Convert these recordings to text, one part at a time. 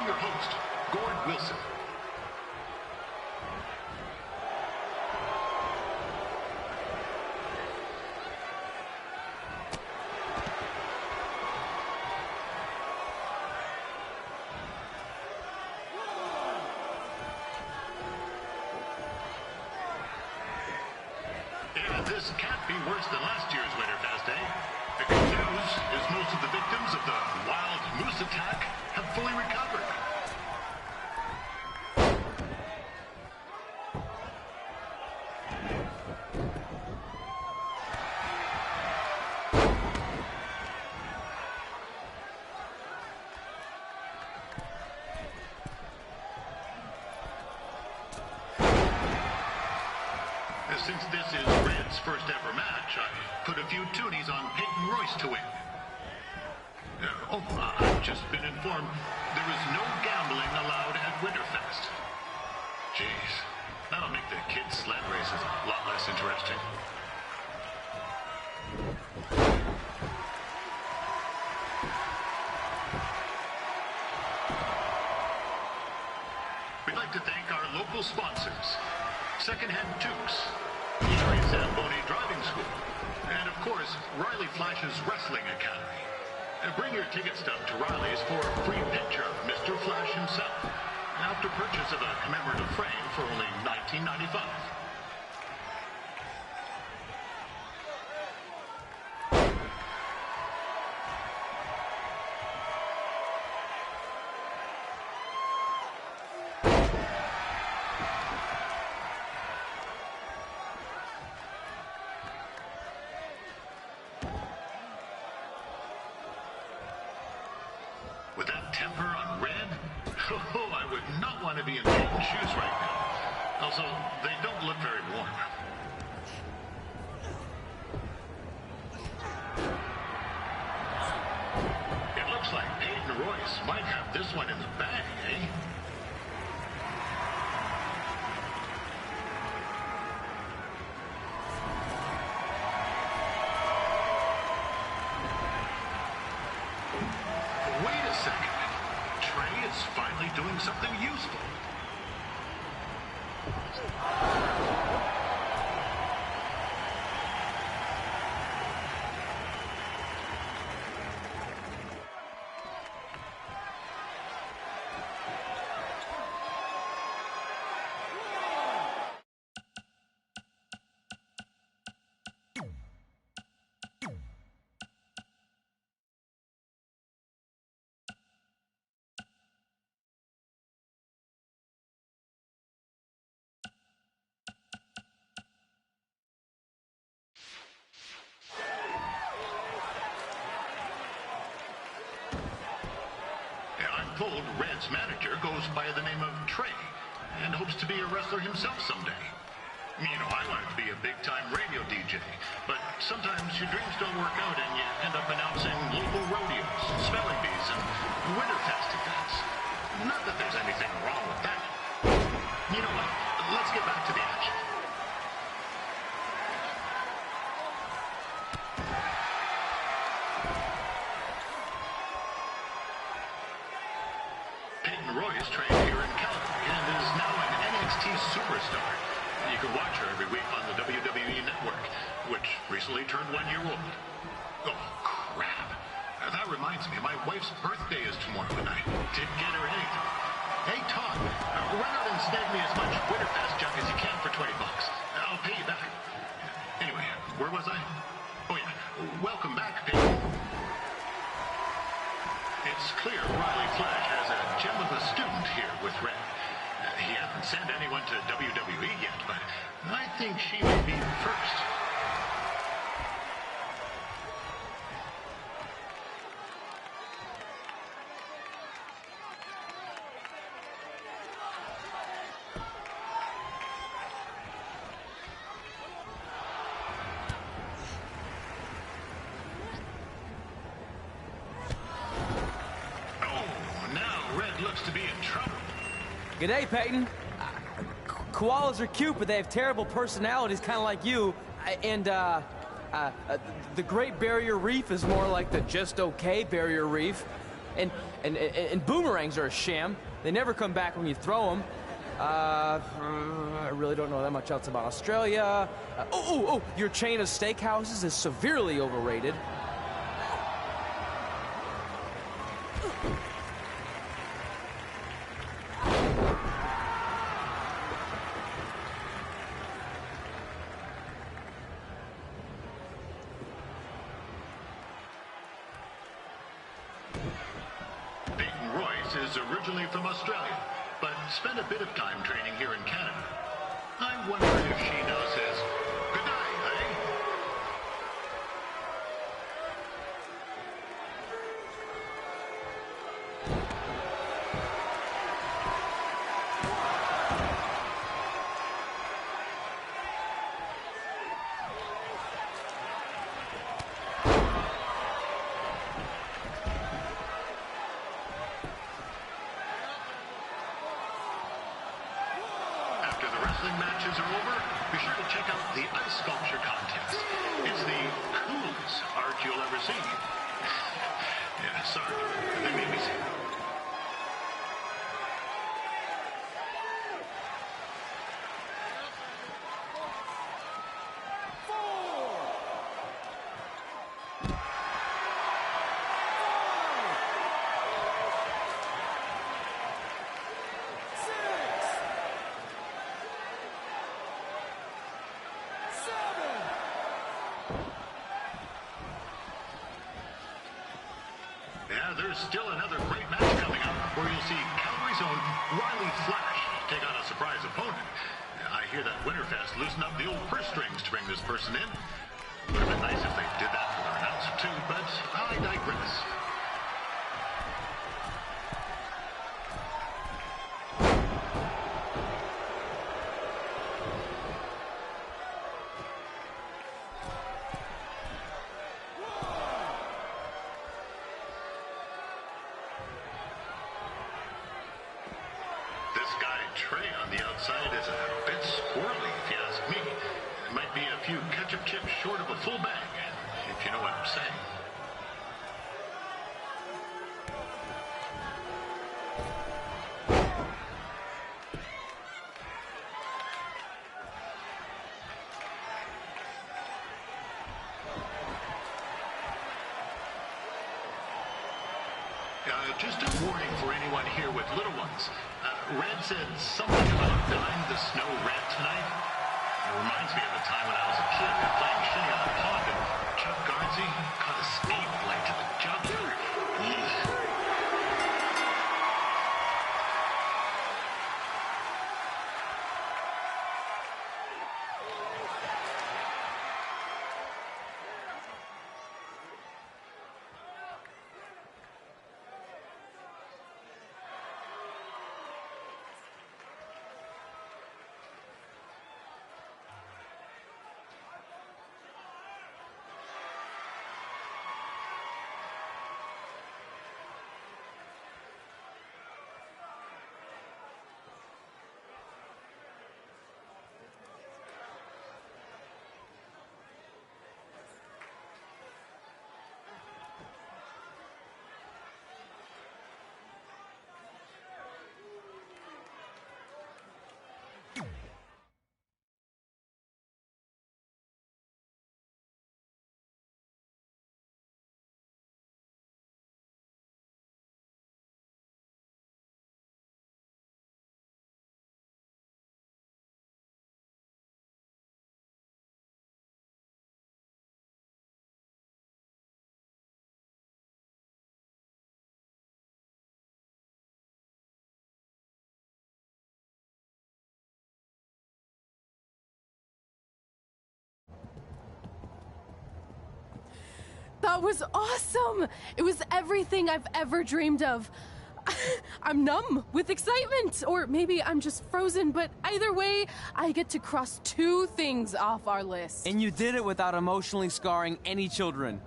your host, Gord Wilson. And this can't be worse than last year's Winterfest, eh? The good news is most of the victims of the wild moose attack have fully recovered. Since this is Red's first ever match, I put a few toonies on Peyton Royce to win. I've just been informed there is no gambling allowed at Winterfest. Jeez, that'll make the kids' sled races a lot less interesting. We'd like to thank our local sponsors, Secondhand Tukes, Larry Zamboni Driving School, and of course, Riley Flash's Wrestling Academy. Bring your ticket stub to Riley's for a free picture of Mr. Flash himself, after purchase of a commemorative frame for only $19.95. With that temper on Red, I would not want to be in Peyton's shoes right now. Also, they don't look very warm. It looks like Peyton Royce might have this one in the bag, eh? Wait a second. Trey is finally doing something useful. Told Red's manager goes by the name of Trey and hopes to be a wrestler himself someday. You know, I wanted to be a big-time radio DJ, but sometimes your dreams don't work out and you end up announcing local rodeos, spelling bees, and Winterfest events. Not that there's anything wrong with that. You know what? Let's get back to the action. Peyton Royce trained here in Calgary and is now an NXT superstar. You can watch her every week on the WWE Network, which recently turned 1 year old. Oh, crap. That reminds me, my wife's birthday is tomorrow and I didn't get her anything. Hey, Todd, run out and snag me as much Winterfest junk as you can for $20. I'll pay you back. Anyway, where was I? Oh, yeah. Welcome back, Peyton. It's clear Riley Flash has a gem of a student here with Red. He hasn't sent anyone to WWE yet, but I think she may be the first. Looks to be in trouble. G'day, Peyton. Koalas are cute, but they have terrible personalities, kind of like you. The Great Barrier Reef is more like the just okay Barrier Reef. And boomerangs are a sham. They never come back when you throw them. I really don't know that much else about Australia. Your chain of steakhouses is severely overrated. Peyton Royce is originally from Australia, but spent a bit of time training here in Canada. I wonder if she now says, good night, eh? After the wrestling matches are over, be sure to check out the ice sculpture contest. It's the coolest art you'll ever see. Yeah, sorry. They made me say that. Yeah, there's still another great match coming up where you'll see Calgary's own Riley Flash take on a surprise opponent. I hear that Winterfest loosened up the old purse strings to bring this person in. Would have been nice if they did that for their announcer too, but I digress. This guy, Trey, on the outside is a bit squirrely, if you ask me. It might be a few ketchup chips short of a full bag, if you know what I'm saying. Just a warning for anyone here with little ones. Red said something about dyeing the snow red tonight. It reminds me of the time when I was a kid playing shinny on a pond and Chuck Garnsey caught a skate blade to the jugular. Ugh. That was awesome! It was everything I've ever dreamed of. I'm numb with excitement, or maybe I'm just frozen, but either way, I get to cross 2 things off our list. And you did it without emotionally scarring any children.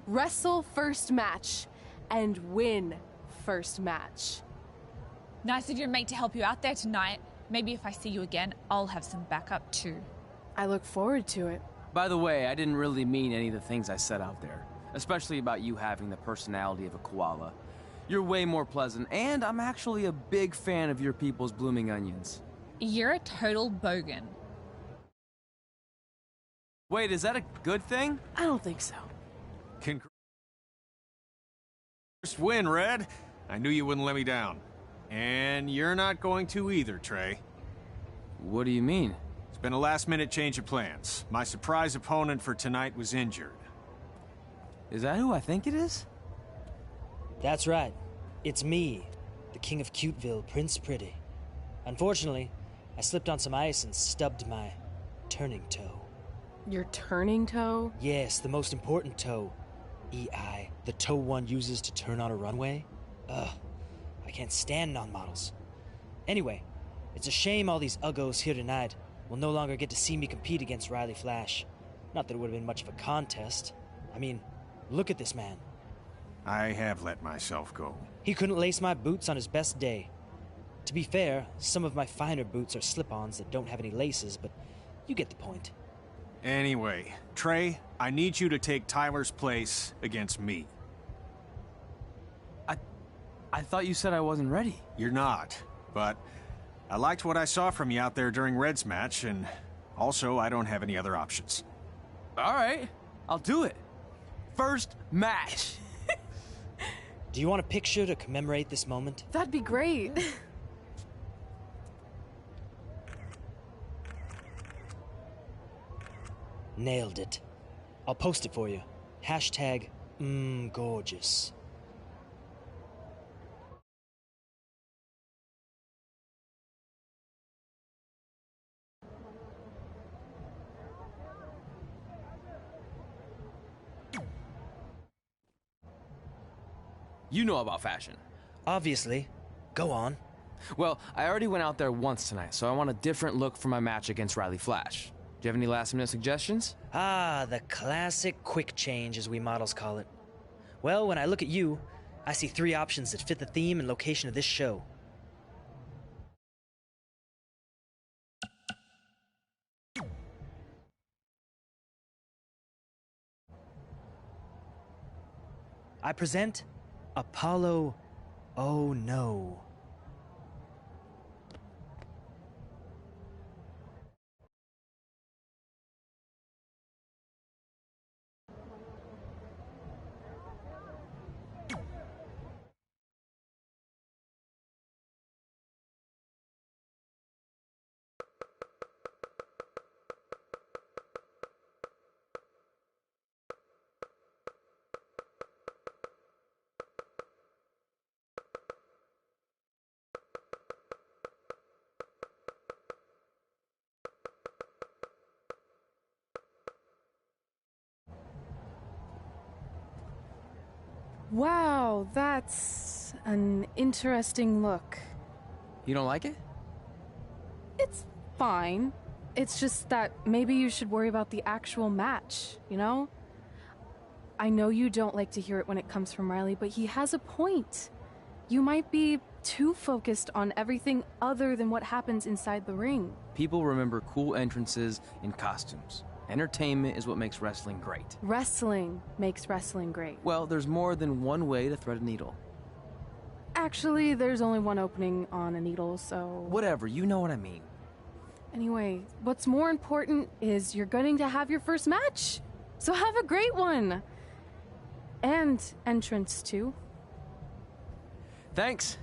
Wrestle first match, and win first match. Nice of your mate to help you out there tonight. Maybe if I see you again, I'll have some backup too. I look forward to it. By the way, I didn't really mean any of the things I said out there. especially about you having the personality of a koala. You're way more pleasant, and I'm actually a big fan of your people's blooming onions. You're a total bogan. Wait, is that a good thing? I don't think so. First win, Red. I knew you wouldn't let me down. And you're not going to either, Trey. What do you mean? It's been a last-minute change of plans. My surprise opponent for tonight was injured. Is that who I think it is? That's right. It's me, the King of Cuteville, Prince Pretty. Unfortunately, I slipped on some ice and stubbed my turning toe. Your turning toe? Yes, the most important toe. EI, the toe one uses to turn on a runway. Ugh, I can't stand non-models. Anyway, it's a shame all these uggos here tonight will no longer get to see me compete against Riley Flash. Not that it would have been much of a contest. I mean, look at this man. I have let myself go. He couldn't lace my boots on his best day. To be fair, some of my finer boots are slip-ons that don't have any laces, but you get the point. Anyway, Trey, I need you to take Tyler's place against me. I thought you said I wasn't ready. You're not, but I liked what I saw from you out there during Red's match, and also I don't have any other options. All right, I'll do it. First match. Do you want a picture to commemorate this moment? That'd be great. Nailed it. I'll post it for you. Hashtag gorgeous. You know about fashion. Obviously. Go on. Well, I already went out there once tonight, so I want a different look for my match against Riley Flash. Do you have any last-minute suggestions? Ah, the classic quick change, as we models call it. Well, when I look at you, I see 3 options that fit the theme and location of this show. I present Apollo Oh No. Wow, that's an interesting look. You don't like it? It's fine. It's just that maybe you should worry about the actual match, you know? I know you don't like to hear it when it comes from Riley, but he has a point. You might be too focused on everything other than what happens inside the ring. People remember cool entrances and costumes. Entertainment is what makes wrestling great. Wrestling makes wrestling great. Well, there's more than one way to thread a needle. Actually, there's only one opening on a needle, so... Whatever, you know what I mean. Anyway, what's more important is you're going to have your first match. So have a great one. And entrance, too. Thanks.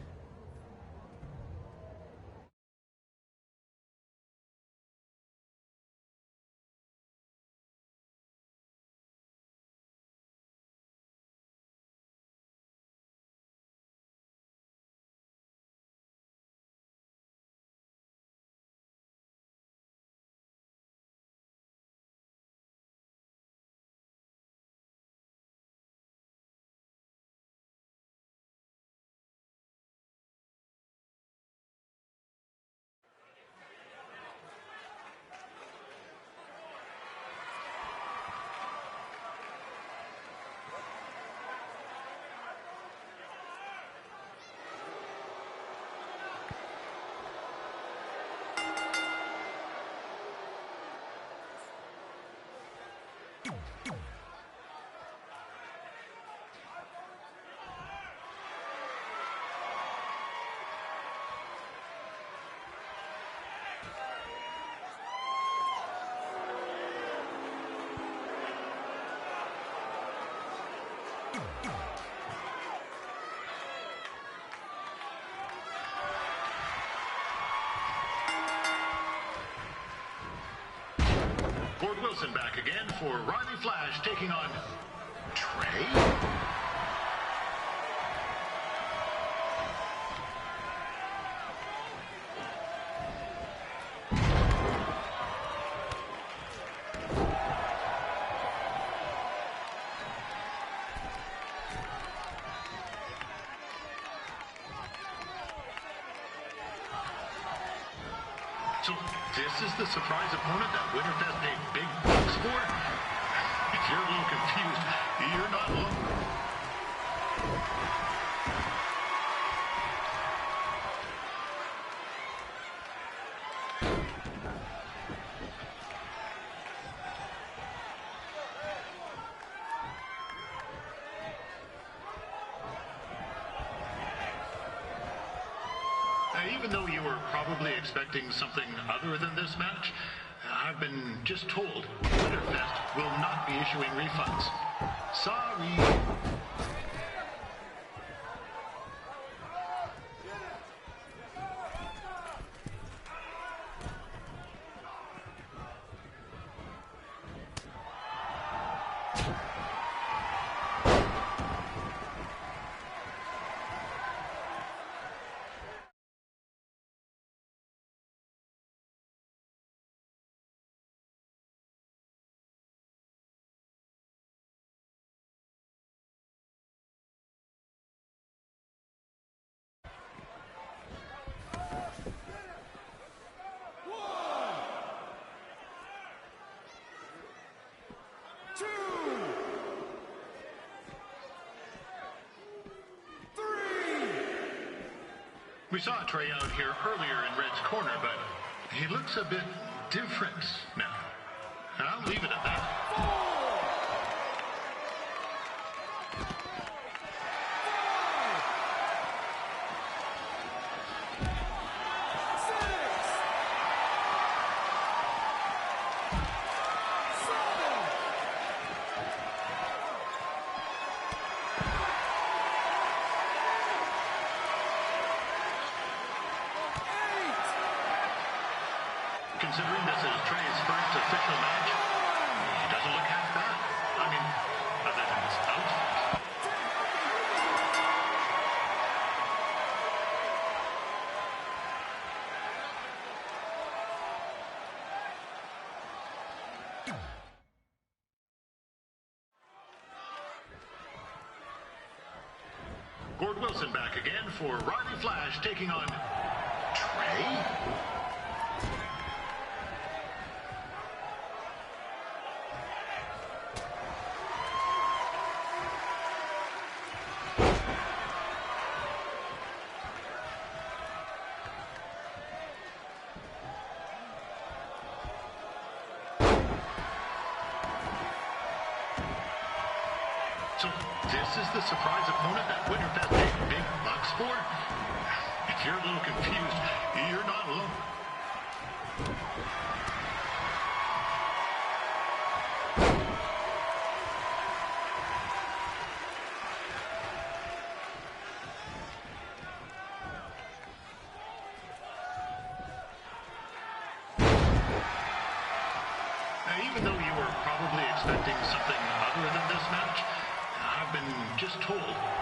Gord Wilson back again for Riley Flash taking on Trey. So this is the surprise opponent that Winterfest paid big bucks for? If you're a little confused, you're not alone. Even though you were probably expecting something other than this match, I've been just told Winterfest will not be issuing refunds. Sorry. We saw Trey out here earlier in Red's corner, but he looks a bit different now. And I'll leave it at that. Considering this is Trey's first official match, he doesn't look half bad. I mean, other than his outfit. Gord Wilson back again for Riley Flash taking on Trey. So this is the surprise opponent that Winterfest paid big bucks for? If you're a little confused, you're not alone. Even though you were probably expecting something other than this match, I've been just told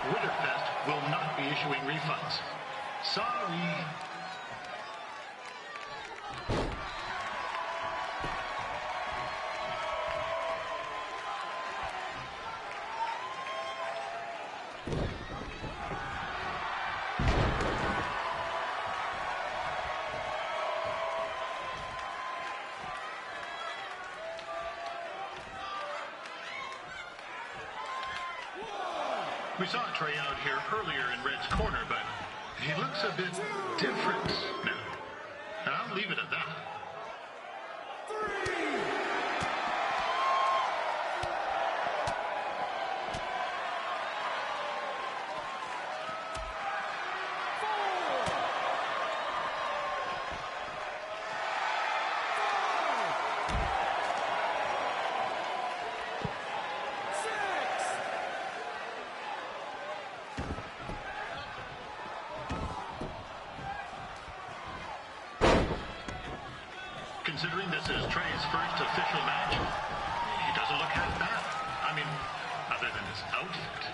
Winterfest will not be issuing refunds. Sorry. We saw Trey out here earlier in Red's corner, but he looks a bit different now. And I'll leave it at that. considering this is Trey's first official match, he doesn't look half bad. I mean, other than his outfit.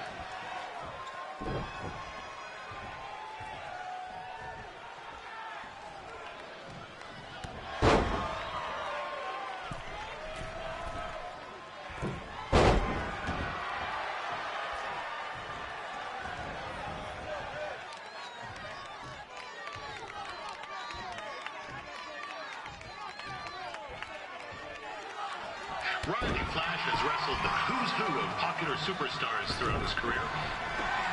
Rodney Flash has wrestled the who's who of popular superstars throughout his career.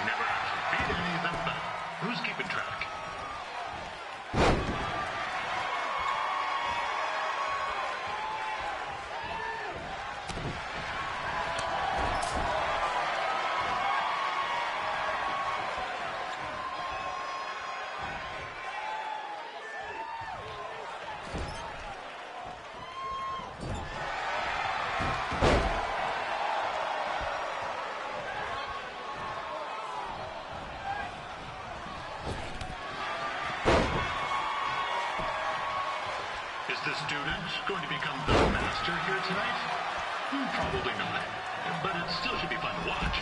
Never actually beat any of them, but who's keeping track? Is the student going to become the master here tonight? Probably not. But it still should be fun to watch.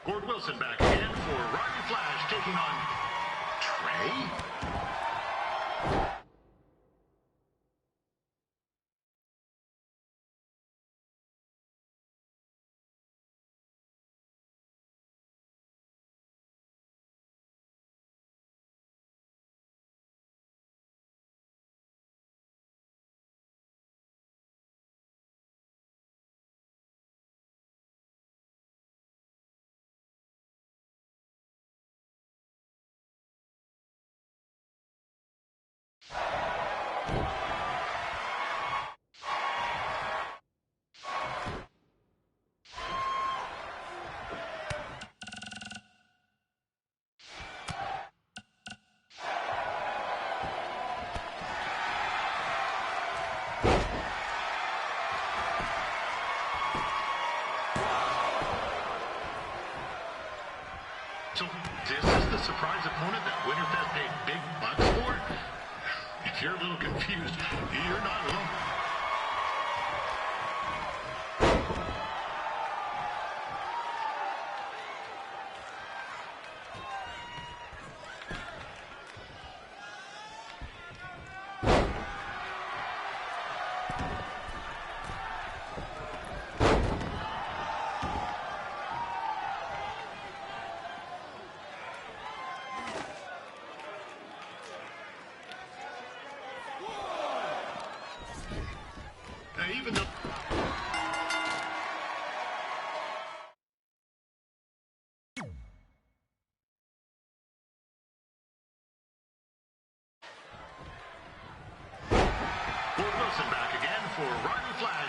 Gord Wilson back again for Rodney Flash taking on Trey. So this is the surprise opponent that Winterfest paid big bucks for? If you're a little confused, you're not alone. Even though Gord Wilson back again for Rodney Flash.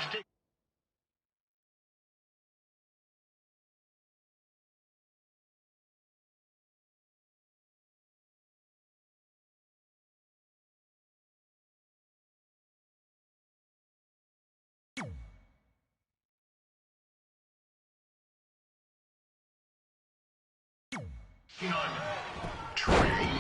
On Trey.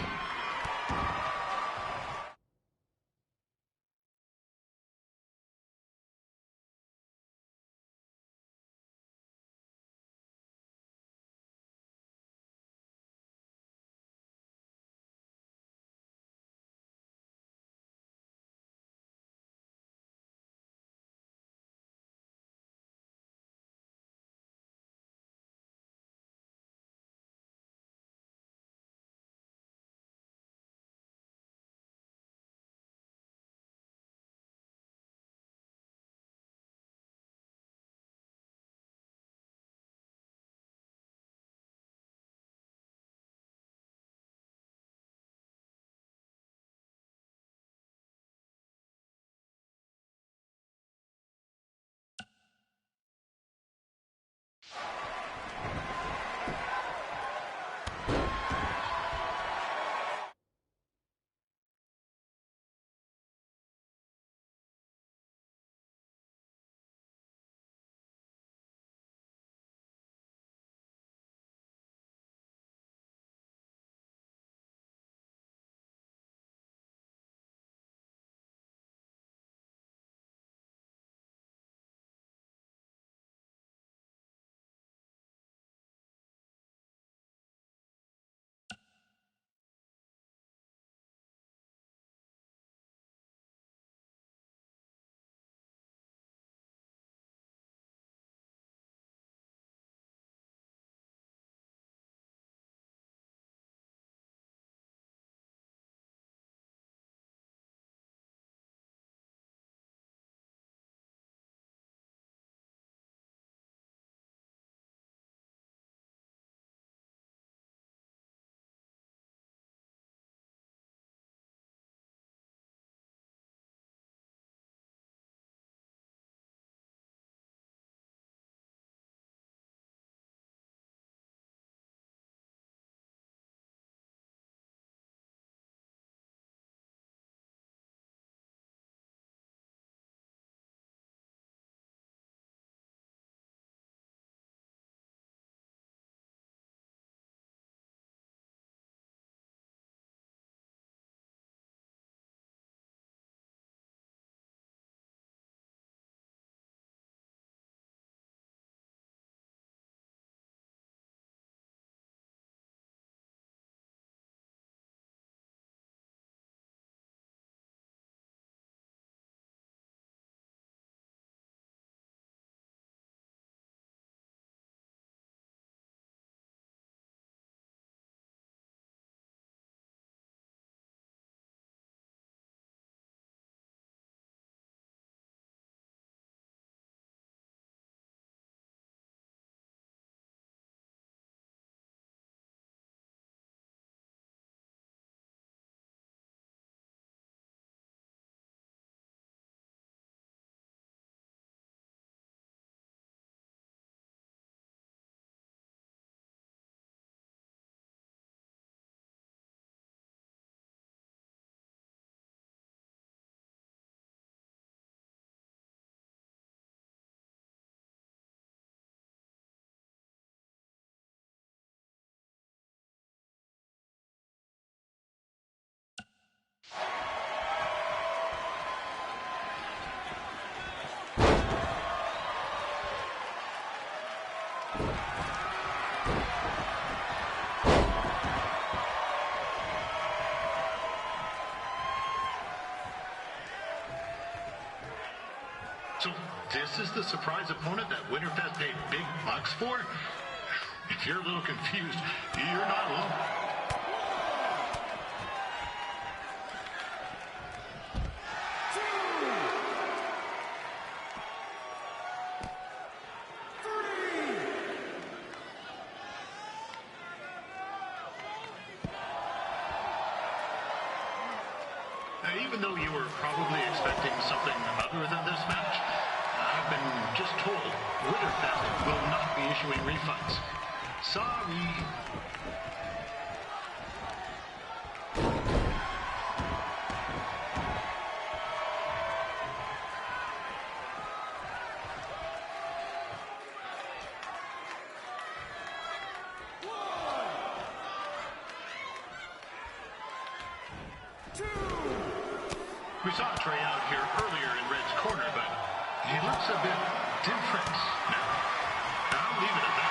So this is the surprise opponent that Winterfest paid big bucks for? If you're a little confused, you're not alone. Even though you were probably expecting something other than this match, I've been just told Winterfest will not be issuing refunds. Sorry. We saw Trey out here earlier in Red's corner, but he looks a bit different now. I'll leave it at that.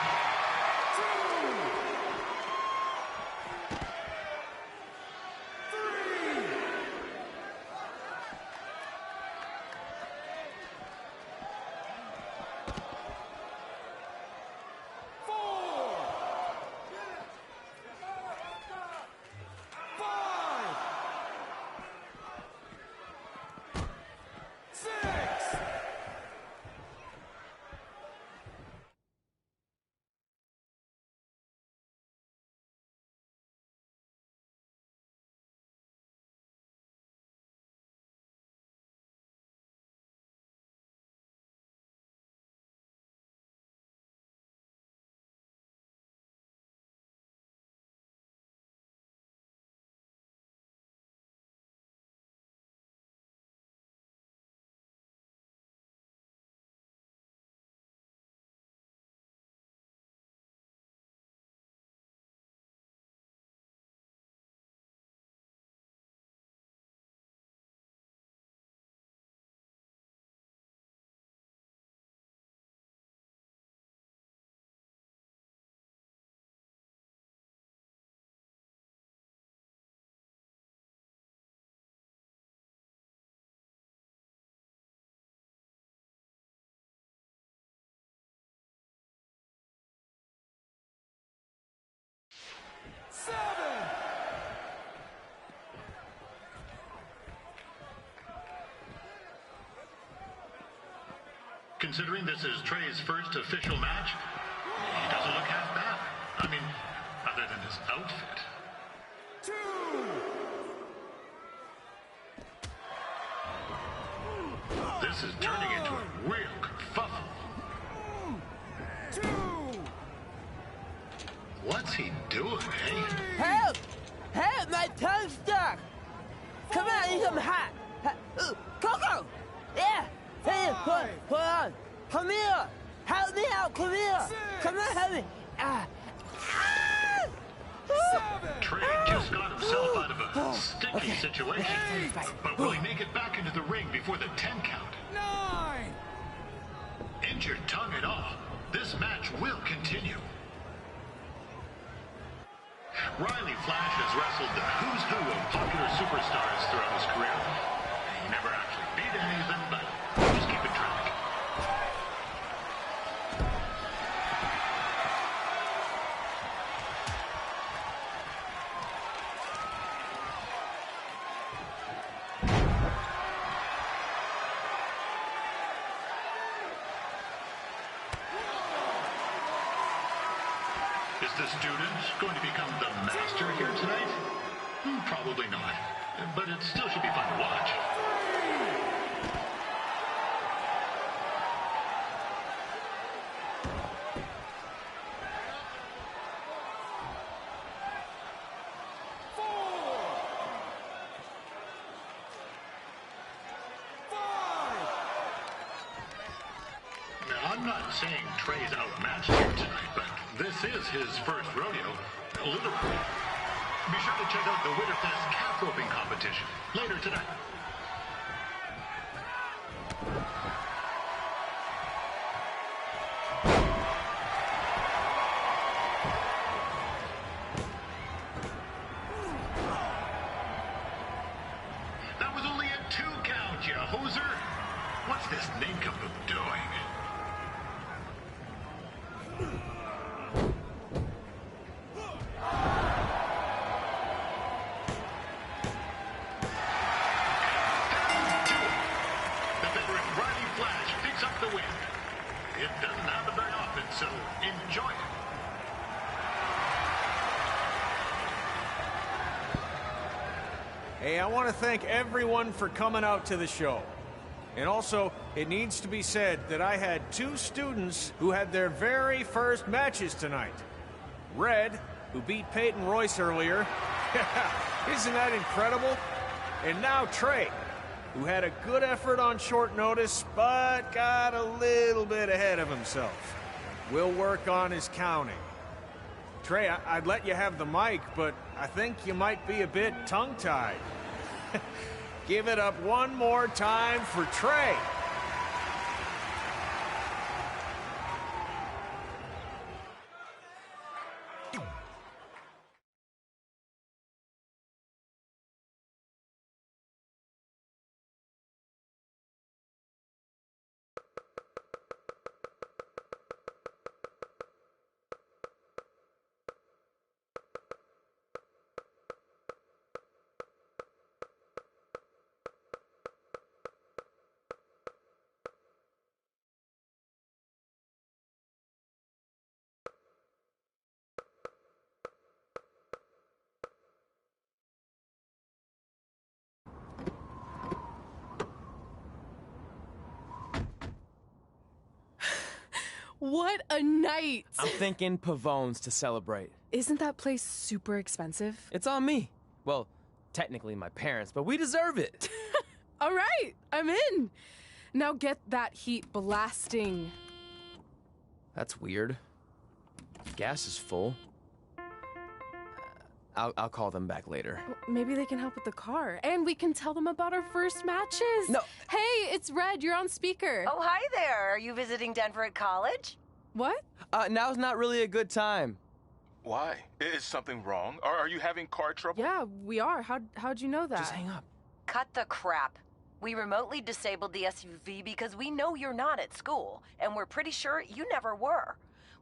Considering this is Trey's first official match, he doesn't look half bad. I mean, other than his outfit. This is turning into a real kerfuffle. What's he doing, eh? Help! Help! My tongue's stuck! Come on, I need some hot! Coco! Yeah! Hey, hold on! Come here! Help me out! Come here! Come on, help me! Trey just got himself out of a sticky situation. But will he make it back into the ring before the 10 count? 9! Injured tongue and all, this match will continue. Riley Flash has wrestled the who's who of popular superstars throughout his career. He never actually beat any of them, but he's keeping track. Is the student going to become the master here tonight? Probably not, but it still should be fun to watch. Now, I'm not saying Trey's outmatched here tonight, but this is his first rodeo, literally. Be sure to check out the Winterfest calf roping competition later tonight. That was only a 2 count, you hoser. What's this nincompoop doing? The veteran Riley Flash picks up the win. It doesn't happen very often, so enjoy it. Hey, I want to thank everyone for coming out to the show. And also, it needs to be said that I had 2 students who had their very first matches tonight. Red, who beat Peyton Royce earlier. Isn't that incredible? And now Trey, who had a good effort on short notice, but got a little bit ahead of himself. We'll work on his counting. Trey, I'd let you have the mic, but I think you might be a bit tongue-tied. Give it up one more time for Trey. What a night! I'm thinking Pavone's to celebrate. Isn't that place super expensive? It's on me. Well, technically my parents, but we deserve it. All right, I'm in. Now get that heat blasting. That's weird. Gas is full. I'll call them back later. Maybe they can help with the car. And we can tell them about our first matches. No. Hey, it's Red. You're on speaker. Oh, hi there. Are you visiting Denver at college? What? Now's not really a good time. Why? Is something wrong? Are you having car trouble? Yeah, we are. How'd you know that? Just hang up. Cut the crap. We remotely disabled the SUV because we know you're not at school, and we're pretty sure you never were.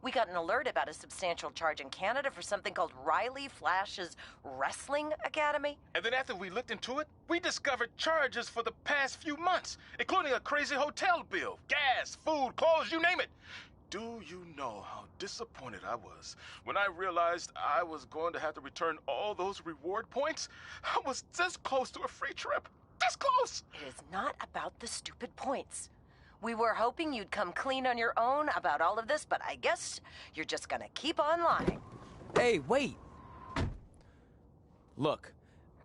We got an alert about a substantial charge in Canada for something called Riley Flash's Wrestling Academy. And then after we looked into it, we discovered charges for the past few months, including a crazy hotel bill, gas, food, clothes, you name it. Do you know how disappointed I was when I realized I was going to have to return all those reward points? I was this close to a free trip. This close! It is not about the stupid points. We were hoping you'd come clean on your own about all of this, but I guess you're just gonna keep on lying. Hey, wait. Look,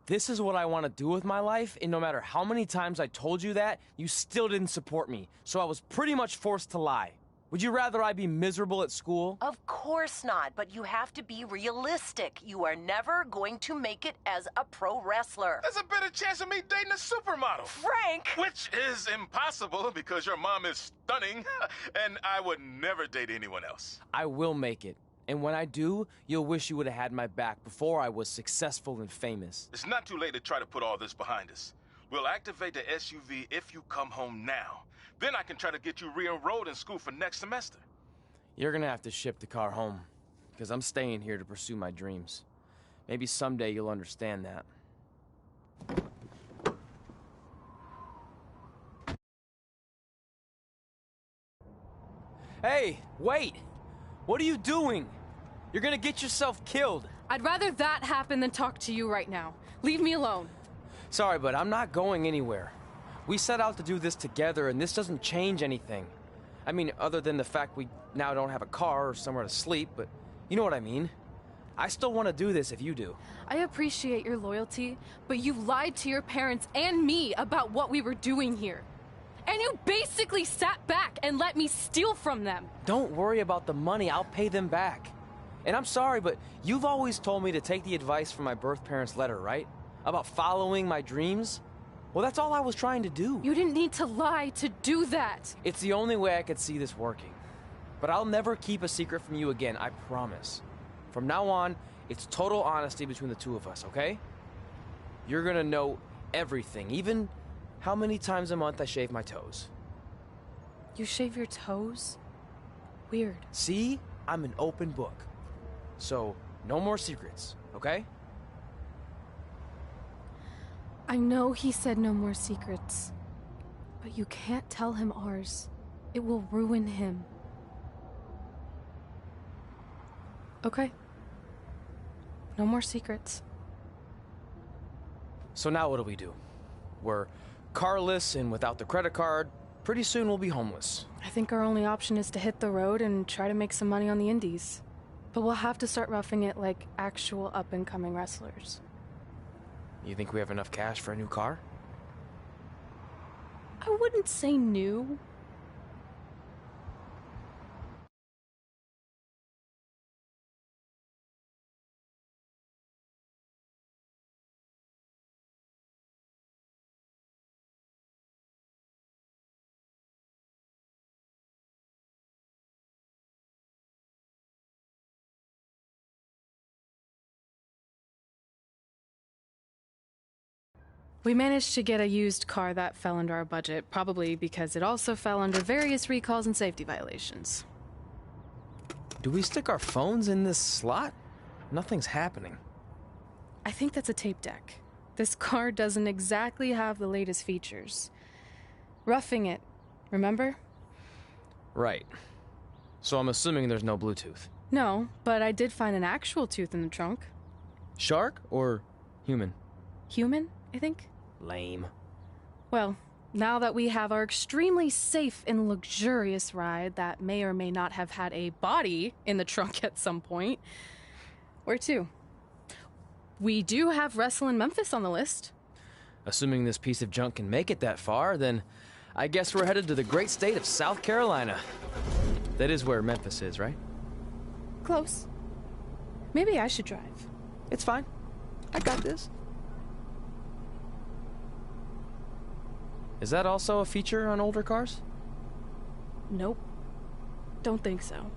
this is what I want to do with my life, and no matter how many times I told you that, you still didn't support me, so I was pretty much forced to lie. Would you rather I be miserable at school? Of course not, but you have to be realistic. You are never going to make it as a pro wrestler. There's a better chance of me dating a supermodel. Frank! Which is impossible because your mom is stunning, and I would never date anyone else. I will make it. And when I do, you'll wish you would have had my back before I was successful and famous. It's not too late to try to put all this behind us. We'll activate the SUV if you come home now. Then I can try to get you re-enrolled in school for next semester. You're gonna have to ship the car home, because I'm staying here to pursue my dreams. Maybe someday you'll understand that. Hey, wait! What are you doing? You're gonna get yourself killed. I'd rather that happen than talk to you right now. Leave me alone. Sorry, but I'm not going anywhere. We set out to do this together, and this doesn't change anything. I mean, other than the fact we now don't have a car or somewhere to sleep, but you know what I mean. I still want to do this if you do. I appreciate your loyalty, but you lied to your parents and me about what we were doing here. And you basically sat back and let me steal from them. Don't worry about the money, I'll pay them back. And I'm sorry, but you've always told me to take the advice from my birth parents' letter, right? About following my dreams? Well, that's all I was trying to do. You didn't need to lie to do that. It's the only way I could see this working. But I'll never keep a secret from you again, I promise. From now on, it's total honesty between the two of us, okay? You're gonna know everything, even how many times a month I shave my toes. You shave your toes? Weird. See? I'm an open book. So, no more secrets, okay? I know he said no more secrets, but you can't tell him ours. It will ruin him. Okay. No more secrets. So now what do? We're carless and without the credit card. Pretty soon we'll be homeless. I think our only option is to hit the road and try to make some money on the indies. But we'll have to start roughing it like actual up-and-coming wrestlers. You think we have enough cash for a new car? I wouldn't say new. We managed to get a used car that fell under our budget, probably because it also fell under various recalls and safety violations. Do we stick our phones in this slot? Nothing's happening. I think that's a tape deck. This car doesn't exactly have the latest features. Roughing it, remember? Right. So I'm assuming there's no Bluetooth. No, but I did find an actual tooth in the trunk. Shark or human? Human, I think. Lame. Well, now that we have our extremely safe and luxurious ride that may or may not have had a body in the trunk at some point, where to? We do have Wrestle in Memphis on the list. Assuming this piece of junk can make it that far, then I guess we're headed to the great state of South Carolina. That is where Memphis is, right? Close. Maybe I should drive. It's fine. I got this. Is that also a feature on older cars? Nope. Don't think so.